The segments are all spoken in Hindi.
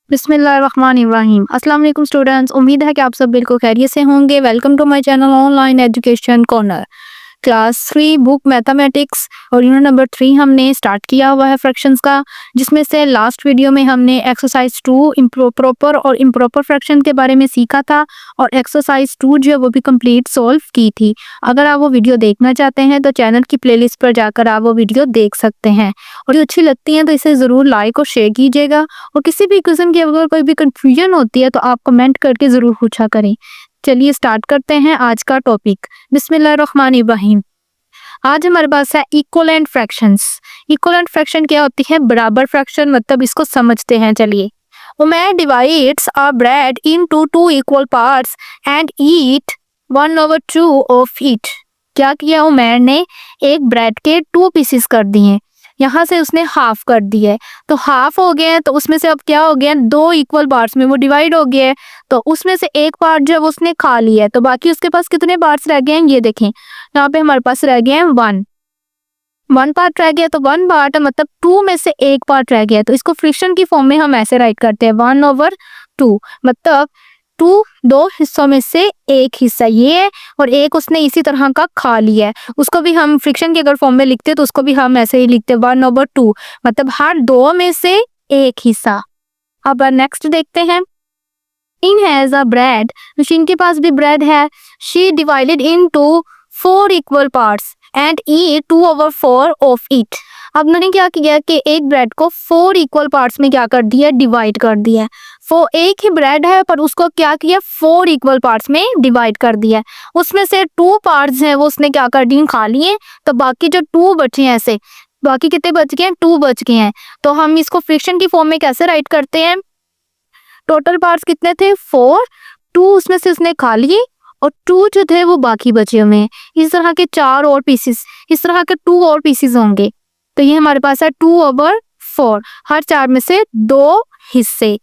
बिस्मिल्लाहिर्रहमानिर्रहीम। अस्सलाम वालेकुम स्टूडेंट्स, उम्मीद है कि आप सब बिल्कुल खैरियत से होंगे। Welcome to my channel online education corner. Class 3 book mathematics और यूनिट नंबर 3 हमने स्टार्ट किया हुआ है फ्रैक्शंस का, जिसमें से लास्ट वीडियो में हमने एक्सरसाइज 2 प्रॉपर और इम्प्रॉपर फ्रैक्शन के बारे में सीखा था और एक्सरसाइज 2 जो है वो भी कंप्लीट सॉल्व की थी। अगर आप वो वीडियो देखना चाहते हैं तो चैनल की प्लेलिस्ट पर जाकर आप वो वीडियो देख सकते हैं और जो अच्छी लगती हैं तो इसे ज़रूर लाइक और शेयर कीजिएगा और किसी भी किस्म की अगर कोई भी कंफ्यूजन होती है तो आप कमेंट करके ज़रूर पूछा करें। चलिए स्टार्ट करते हैं आज का टॉपिक। बिस्मिल्लाहिर्रहमानिर्रहीम। आज हमारे पास है इक्वलेंट फ्रैक्शंस। इक्वलेंट फ्रैक्शन क्या होती है? बराबर फ्रैक्शन, मतलब इसको समझते हैं। चलिए, Umar divides a bread into 2 equal parts and eat 1/2 of it. क्या किया? उमर ने एक ब्रेड के 2 पीसेस कर दिए, यहाँ से उसने हाफ कर दिया है, तो हाफ हो गए हैं, तो उसमें से अब क्या हो गया? 2 इक्वल पार्ट्स में वो डिवाइड हो गया है, तो उसमें से एक पार्ट जो है वो उसने खा लिया है, तो बाकी उसके पास कितने पार्ट्स रह गए हैं? ये देखें, यहाँ पे हमारे पास रह गए हैं 1 पार्ट रह गया, तो 1 पार्ट मतलब 2 में से एक पार्ट रह गया, तो इसको फ्रैक्शन की फॉर्म में हम ऐसे राइट करते हैं 1/2, मतलब 2 2 हिस्सों में से एक हिस्सा ये है और एक उसने इसी तरह का खा लिया है। उसको भी हम फ्रैक्शन के अगर फॉर्म में लिखते तो उसको भी हम ऐसे ही लिखते 1/2, मतलब हर 2 में से एक हिस्सा। अब नेक्स्ट देखते हैं। इन हैज अ ब्रेड, मशीन के पास भी ब्रेड है। She divided into 4 equal parts and eat 2/4 of it. अब मैंने क्या किया कि एक ब्रेड को 4 इक्वल पार्ट्स में क्या कर दिया? डिवाइड कर दिया। एक ही ब्रेड है पर उसको क्या किया? 4 इक्वल पार्ट्स में डिवाइड कर दिया। उसमें से 2 पार्ट्स हैं वो उसने क्या कर दिए? खा लिए, तो बाकी जो 2 बचे हैं, ऐसे बाकी कितने बच गए हैं? 2 बच गए हैं, तो हम इसको फ्रैक्शन की फॉर्म में कैसे राइट करते हैं? टोटल पार्ट्स कितने थे? 4, 2 उसमें से उसने खा लिए और 2 जो थे वो बाकी बचे हुए हैं। इस तरह के 4 और पीसेस, इस तरह के 2 और पीसेस होंगे, तो ये हमारे पास है 2/4, हर 4 में से 2 हिस्से।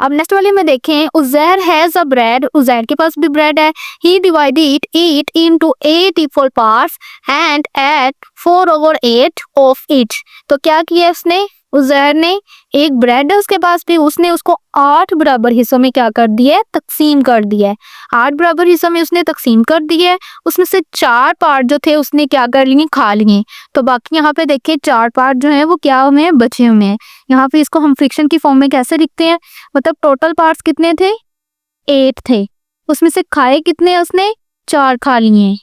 अब नेक्स्ट वाले में देखें, Uzair has a bread, Uzair के पास भी ब्रेड है। He divided it into 8 equal parts and ate 4/8 of it. तो क्या किया उसने? उज़ैर ने एक ब्रेड है उसके पास भी, उसने उसको 8 बराबर हिस्सों में क्या कर दिया है? तकसीम कर दिया है। 8 बराबर हिस्सों में उसने तकसीम कर दिया है। उसमें से 4 पार्ट जो थे उसने क्या कर लिए? खा लिए, तो बाकी यहाँ पे देखिए 4 पार्ट जो है वो क्या हुए हैं? बचे हुए हैं। यहाँ पे इसको हम फ्रैक्शन की फॉर्म में कैसे लिखते हैं? मतलब टोटल पार्ट्स कितने थे? 8 थे, उसमें से खाए कितने? उसने 4 खा लिए,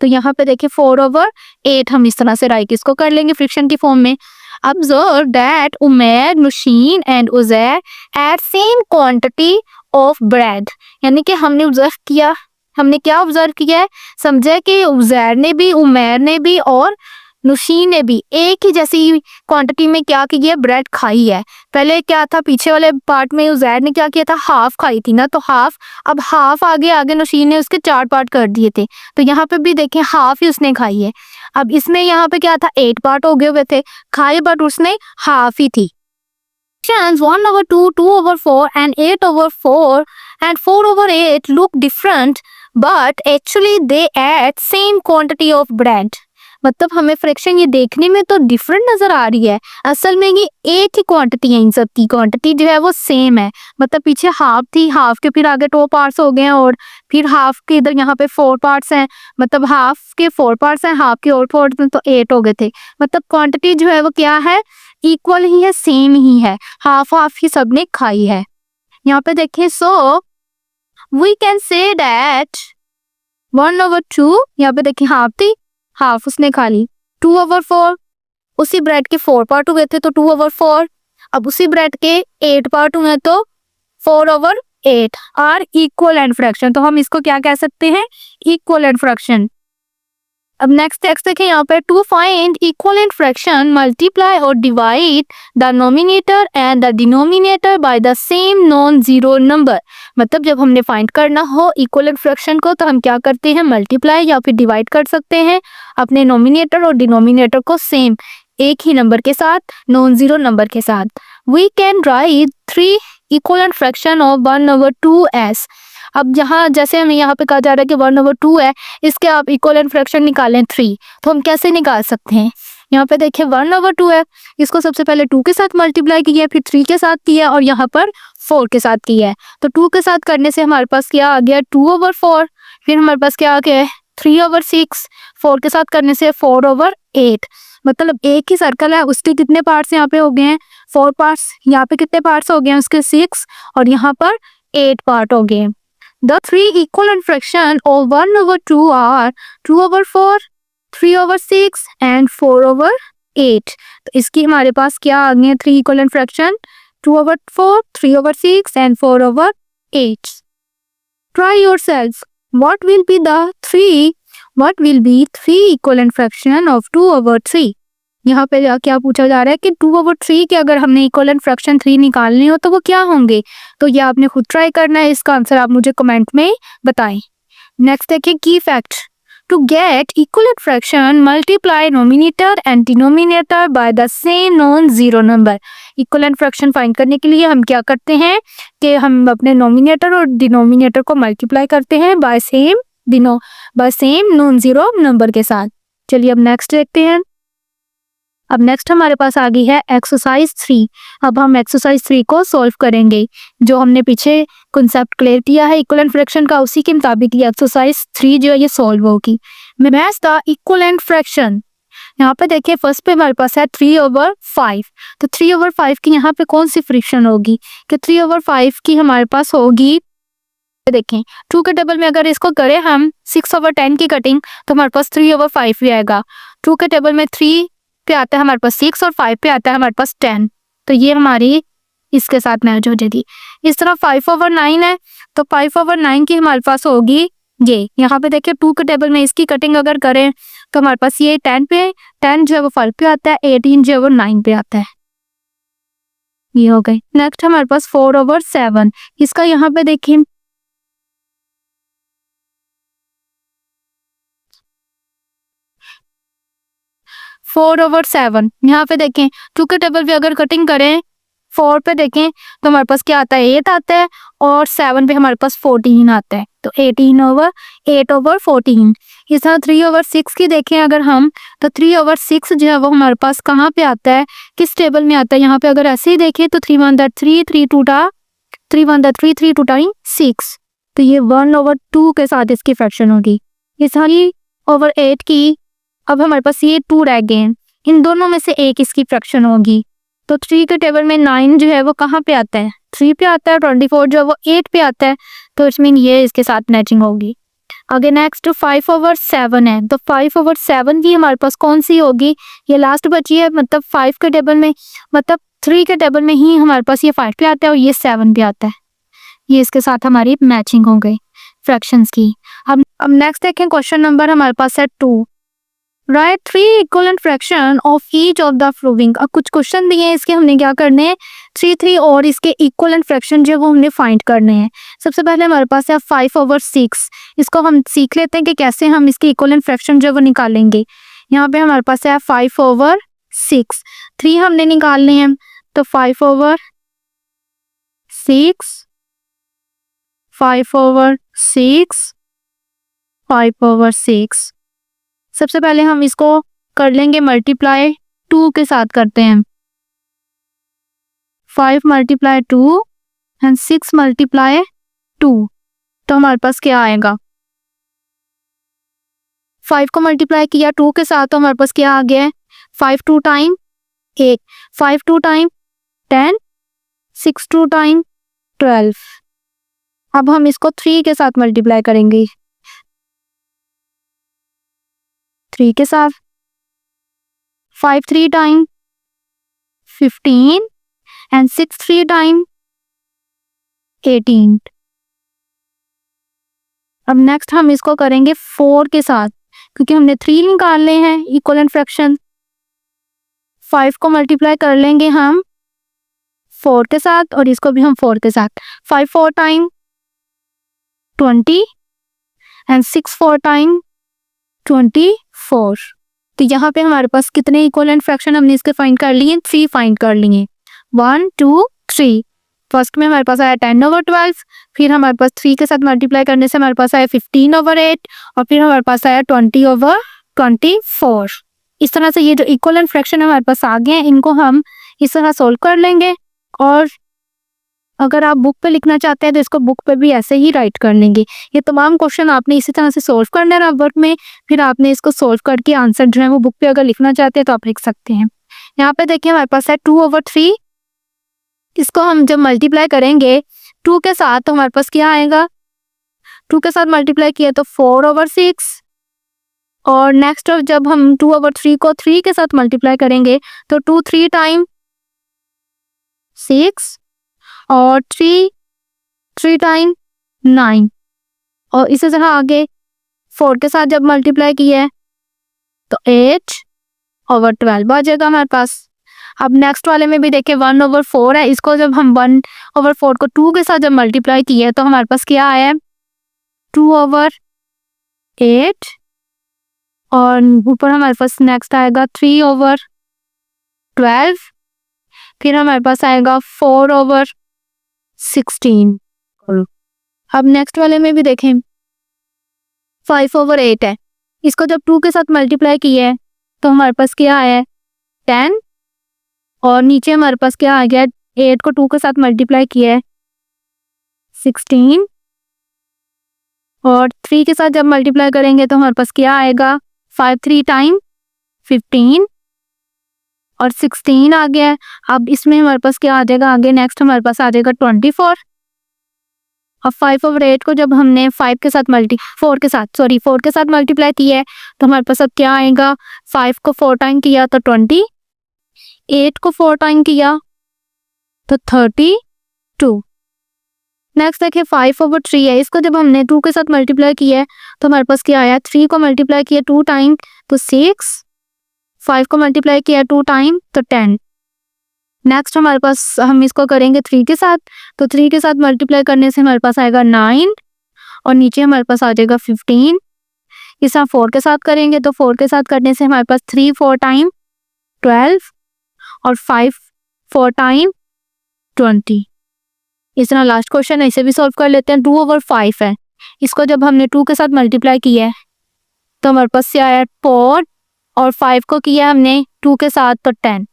तो यहाँ पे देखिए 4/8 हम इस तरह से राइट इसको कर लेंगे फ्रैक्शन की फॉर्म में। Observe that Umair, Nushin and Uzair had same quantity of bread। यानी कि हमने ऑब्जर्व किया, हमने क्या ऑब्जर्व किया है? समझे कि उज़ैर ने भी, उमैर ने भी और नुशीन ने भी एक ही जैसी क्वांटिटी में क्या की है? ब्रेड खाई है। पहले क्या था? पीछे वाले पार्ट में उज़ैर ने क्या किया था? हाफ खाई थी ना, तो हाफ, अब हाफ आगे आगे नुशीन ने उसके 4 पार्ट कर दिए थे, तो यहाँ पे भी देखें हाफ ही उसने खाई है। अब इसमें यहाँ पे क्या था? 8 पार्ट हो गए हुए थे, खाए बट उसने हाफ ही थी। 1/2, 2/4 and 8/4 and 4/8 look different but actually they add same quantity of bread। मतलब हमें फ्रैक्शन ये देखने में तो डिफरेंट नजर आ रही है, असल में ये एक ही क्वांटिटी है, इन सब की क्वांटिटी जो है वो सेम है। मतलब पीछे हाफ थी, हाफ के फिर आगे 2 पार्ट्स हो गए हैं और फिर हाफ के इधर यहाँ पे 4 पार्ट्स हैं, मतलब हाफ के 4 पार्ट्स हैं, हाफ के और 4 में तो 8 हो गए थे। मतलब क्वांटिटी जो है वो क्या है? इक्वल ही है, सेम ही है, हाफ हाफ ही सबने खाई है। यहाँ पे देखिए, so we can say that 1/2, यहाँ पे देखिए हाफ थी, हाफ उसने खा ली। 2/4, उसी ब्रेड के 4 पार्ट हुए थे तो 2/4, अब उसी ब्रेड के 8 पार्ट हुए तो 4/8 आर इक्वलेंट फ्रैक्शन। तो हम इसको क्या कह सकते हैं? Equivalent fraction. अब नेक्स्ट टेक्स्ट देखें, यहाँ पे to find equivalent fraction multiply और divide the numerator and the denominator by the same non zero number. मतलब जब हमने फाइंड करना हो इक्वलेंट फ्रैक्शन को तो हम क्या करते हैं? मल्टीप्लाई या फिर डिवाइड कर सकते हैं अपने नोमिनेटर और डिनोमिनेटर को सेम एक ही नंबर के साथ, नॉन जीरो नंबर के साथ। We can write 3 equivalent fraction of 1/2 एस। अब जहाँ जैसे हमें यहाँ पे कहा जा रहा है कि 1/2 है, इसके आप इक्वलेंट फ्रैक्शन निकालें 3, तो हम कैसे निकाल सकते हैं? यहाँ पे देखिए 1/2 है, इसको सबसे पहले 2 के साथ मल्टीप्लाई किया, फिर 3 के साथ किया और यहाँ पर 4 के साथ किया है। तो 2 के साथ करने से हमारे पास क्या आ गया 2/4, फिर हमारे पास क्या आ गया है 3/6, 4 के साथ करने से 4/8। मतलब एक ही सर्कल है, उसके कितने पार्ट्स यहाँ पे हो गए हैं 4 पार्ट्स, यहाँ पे कितने पार्ट्स हो गए हैं उसके 6 और यहाँ पर 8 पार्ट हो गए। The three equivalent fraction of 1/2 are 2/4, 3/6 and 4/8। तो इसकी हमारे पास क्या आ गए 3 equivalent fraction 2/4, 3/6 and 4/8। Try yourself. What will be 3 equivalent fraction of 2/3? यहाँ पे क्या पूछा जा रहा है कि 2/3 के अगर हमने इक्वलेंट फ्रैक्शन 3 निकालने हो तो वो क्या होंगे। तो ये आपने खुद ट्राई करना है, इसका आंसर आप मुझे कमेंट में बताएं। नेक्स्ट देखिए की fact. To get equivalent fraction multiply numerator and denominator by the same non zero number. Equivalent fraction find करने के लिए हम क्या करते हैं कि हम अपने नोमिनेटर और डिनोमिनेटर को मल्टीप्लाई करते हैं by same non zero number के साथ। चलिए अब नेक्स्ट देखते हैं। अब नेक्स्ट हमारे पास आ गई है एक्सरसाइज 3। अब हम एक्सरसाइज 3 को सॉल्व करेंगे। जो हमने पीछे कॉन्सेप्ट क्लियर किया है इक्वलेंट फ्रैक्शन का, उसी के मुताबिक ये एक्सरसाइज 3 जो है ये सॉल्व होगी। Match the equivalent fraction. यहाँ पे देखिए फर्स्ट पे हमारे पास है 3/5। तो 3/5 की यहाँ पे कौन सी फ्रैक्शन होगी कि 3/5 की हमारे पास होगी, देखें 2 के टेबल में अगर इसको करें हम 6/10 की कटिंग तो हमारे पास 3/5 भी आएगा। 2 के टेबल में 3 पे आता है हमारे पास 6 और 5 पे आता है हमारे पास 10, तो ये हमारी इसके साथ मैच हो जाएगी। इस तरह 5/9 है तो 5/9 की हमारे पास होगी ये। यहाँ पे देखिए 2 के टेबल में इसकी कटिंग अगर करें तो हमारे पास ये 10 जो है वो 5 पे आता है, 18 जो है वो 9 पे आता है। ये हो गई। नेक्स्ट हमारे पास 4/7, इसका यहाँ पे देखिए 4/7, यहाँ पे देखें 2 के टेबल पे अगर कटिंग करें 4 पे देखें तो हमारे पास क्या आता है 8 आता है और 7 पे हमारे पास 14 आता है, तो 18/8/14। इस तरह 3/6 की देखें अगर हम तो 3/6 जो है वो हमारे पास कहाँ पे आता है, किस टेबल में आता है। यहाँ पे अगर ऐसे ही देखें तो 3 1 3 3 2 3 1 3 3 2 6, तो ये 1/2 के साथ इसकी फ्रैक्शन होगी। ये सारी ओवर 8 की अब हमारे पास ये 2 रह गए हैं, इन दोनों में से एक इसकी फ्रैक्शन होगी। तो 3 के टेबल में 9 जो है वो कहाँ पे आता है 3 पे आता है, 24 जो है वो 8 पे आता है, तो इट्स मीन ये इसके साथ मैचिंग होगी। आगे नेक्स्ट 5/7 है, तो 5/7 भी हमारे पास कौन सी होगी, ये लास्ट बची है। मतलब 5 के टेबल में मतलब 3 के टेबल में ही हमारे पास ये 5 पे आता है और ये 7 पे आता है, ये इसके साथ हमारी मैचिंग हो गई फ्रैक्शंस की। अब नेक्स्ट देखें क्वेश्चन नंबर हमारे पास है 2। Right 3 equivalent fraction of each of the following. अब कुछ क्वेश्चन दिए हैं, इसके हमने क्या करने हैं 3 और इसके इक्वलेंट फ्रैक्शन जो वो हमने फाइंड करने हैं। सबसे पहले हमारे पास है 5/6, इसको हम सीख लेते हैं कि कैसे हम इसके इक्वलेंट फ्रैक्शन जो वो निकालेंगे। यहाँ पे हमारे पास है 5/6, 3 हमने निकालने हैं तो 5/6, 5/6, 5/6। सबसे पहले हम इसको कर लेंगे मल्टीप्लाई 2 के साथ करते हैं। 5 × 2 एंड 6 × 2, तो हमारे पास क्या आएगा 5 को मल्टीप्लाई किया 2 के साथ तो हमारे पास क्या आ गया है 5 2 टाइम 8, 5 2 टाइम 10, 6 2 टाइम 12। अब हम इसको 3 के साथ मल्टीप्लाई करेंगे, 3 के साथ 5 3 टाइम 15 एंड 6 3 टाइम 18। अब नेक्स्ट हम इसको करेंगे 4 के साथ, क्योंकि हमने 3 निकालने हैं इक्वलेंट फ्रैक्शन। 5 को मल्टीप्लाई कर लेंगे हम 4 के साथ और इसको भी हम 4 के साथ। 5 4 टाइम 20 एंड 6 4 टाइम 24। तो यहाँ पे हमारे पास कितने इक्वलेंट फ्रैक्शन हमने इसके फाइंड कर लिए 3 फाइंड कर लिए 1 2 3। फर्स्ट में हमारे पास आया 10/12, फिर हमारे पास 3 के साथ मल्टीप्लाई करने से हमारे पास आया 15/8 और फिर हमारे पास आया 20/24। इस तरह से ये जो इक्वलेंट फ्रैक्शन हमारे पास आ गए हैं, इनको हम इस तरह सोल्व कर लेंगे। और अगर आप बुक पे लिखना चाहते हैं तो इसको बुक पे भी ऐसे ही राइट कर लेंगे। ये तमाम क्वेश्चन आपने इसी तरह से सोल्व करना है नंबर में, फिर आपने इसको सोल्व करके आंसर जो है वो बुक पे अगर लिखना चाहते हैं तो आप लिख सकते हैं। यहाँ पे देखिए हमारे पास है 2/3। इसको हम जब मल्टीप्लाई करेंगे 2 के साथ तो हमारे पास क्या आएगा, 2 के साथ मल्टीप्लाई किया तो 4/6। और नेक्स्ट जब हम 2/3 को 3 के साथ मल्टीप्लाई करेंगे तो 2 3 टाइम 6 और 3 टाइम 9। और इसी तरह आगे 4 के साथ जब मल्टीप्लाई किया है तो 8/12 आ जाएगा हमारे पास। अब नेक्स्ट वाले में भी देखिए 1/4 है, इसको जब हम 1/4 को 2 के साथ जब मल्टीप्लाई किया है तो हमारे पास क्या आया है 2/8। और ऊपर हमारे पास नेक्स्ट आएगा 3/12। फिर हमारे पास आएगा 4/16। अब नेक्स्ट वाले में भी देखें 5/8 है, इसको जब 2 के साथ मल्टीप्लाई किया है तो हमारे पास क्या आया है 10। और नीचे हमारे पास क्या आ गया 8 को 2 के साथ मल्टीप्लाई किया है 16। और 3 के साथ जब मल्टीप्लाई करेंगे तो हमारे पास क्या आएगा 5 3 टाइम 15 और 16 आ गया है। अब इसमें हमारे पास क्या आ जाएगा आगे नेक्स्ट हमारे पास आ जाएगा 24। अब 5/8 को जब हमने 4 के साथ मल्टीप्लाई किया है तो हमारे पास अब क्या आएगा 5 को 4 टाइम किया तो 20, 8 को 4 टाइम किया तो 32। नेक्स्ट देखिए 5/3 है, इसको जब हमने 2 के साथ मल्टीप्लाई किया है तो हमारे पास क्या आया 3 को मल्टीप्लाई किया 2 टाइम तो 6, 5 को मल्टीप्लाई किया 2 टाइम तो 10। नेक्स्ट हमारे पास हम इसको करेंगे 3 के साथ, तो 3 के साथ मल्टीप्लाई करने से हमारे पास आएगा 9 और नीचे हमारे पास आ जाएगा 15। इस 4 के साथ करेंगे तो 4 के साथ करने से हमारे पास 3 4 टाइम 12 और 5 4 टाइम 20। इस तरह लास्ट क्वेश्चन है, इसे भी सॉल्व कर लेते हैं। 2/5 है, इसको जब हमने 2 के साथ मल्टीप्लाई किया है तो हमारे पास क्या आया 4 और 5 को किया हमने 2 के साथ तो 10।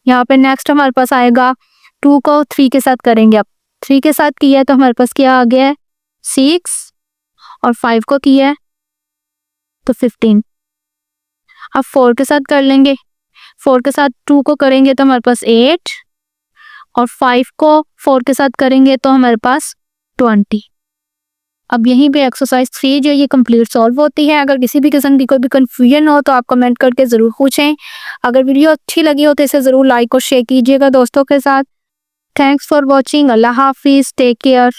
यहाँ पे नेक्स्ट हमारे पास आएगा 2 को 3 के साथ करेंगे, अब 3 के साथ किया है तो हमारे पास क्या आ गया है 6 और 5 को किया है तो 15। अब 4 के साथ कर लेंगे, 4 के साथ 2 को करेंगे तो हमारे पास 8 और 5 को 4 के साथ करेंगे तो हमारे पास 20। अब यहीं पे एक्सरसाइज 3 जो ये कंप्लीट सॉल्व होती है। अगर किसी भी किस्म की कोई भी कंफ्यूजन हो तो आप कमेंट करके ज़रूर पूछें। अगर वीडियो अच्छी लगी हो तो इसे ज़रूर लाइक और शेयर कीजिएगा दोस्तों के साथ। Thanks for watching. अल्लाह हाफिज़, टेक केयर।